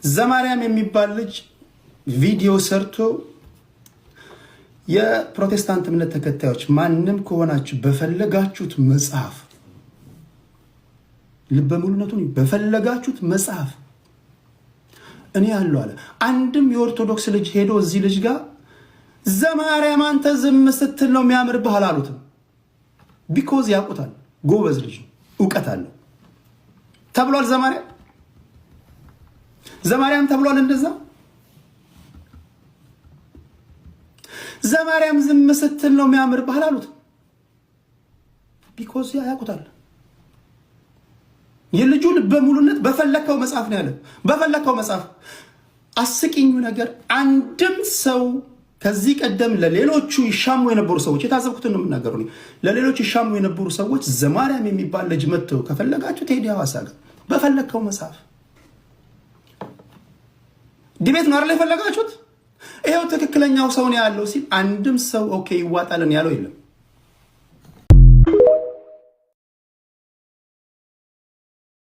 ዘማርያም የሚባል ልጅ ቪዲዮ ሰርቶ የፕሮቴስታንት እምነት ተከታዮች ማንንም ከሆናችሁ በፈለጋችሁት መጽሐፍ ልበ ሙሉነቱን በፈለጋችሁት መጽሐፍ እኔ ያለው አለ። አንድም የኦርቶዶክስ ልጅ ሄዶ እዚህ ልጅ ጋር ዘማርያም አንተ ዝም ስትል ነው የሚያምርብህ አላሉትም። ቢኮዝ ያውቁታል፣ ጎበዝ ልጅ እውቀት አለው ተብሏል። ዘማርያም ተብሏል። እንደዛ ዘማርያም ዝም ስትል ነው የሚያምርብህ አላሉትም። ቢኮዝ ያውቁታል። የልጁ ልበ ሙሉነት በፈለከው መጽሐፍ ነው ያለ። በፈለከው መጽሐፍ አስቂኙ ነገር አንድም ሰው ከዚህ ቀደም ለሌሎቹ ይሻሙ የነበሩ ሰዎች የታዘብኩትን ነው የምናገረው። ለሌሎቹ ይሻሙ የነበሩ ሰዎች ዘማርያም የሚባል ልጅ መጥተው ከፈለጋችሁ ቴዲ ሐዋሳ ጋር በፈለከው መጽሐፍ ዲቤት ነው አይደል የፈለጋችሁት? ይሄው ትክክለኛው ሰው ነው ያለው ሲል አንድም ሰው ኦኬ ይዋጣልን ያለው የለም።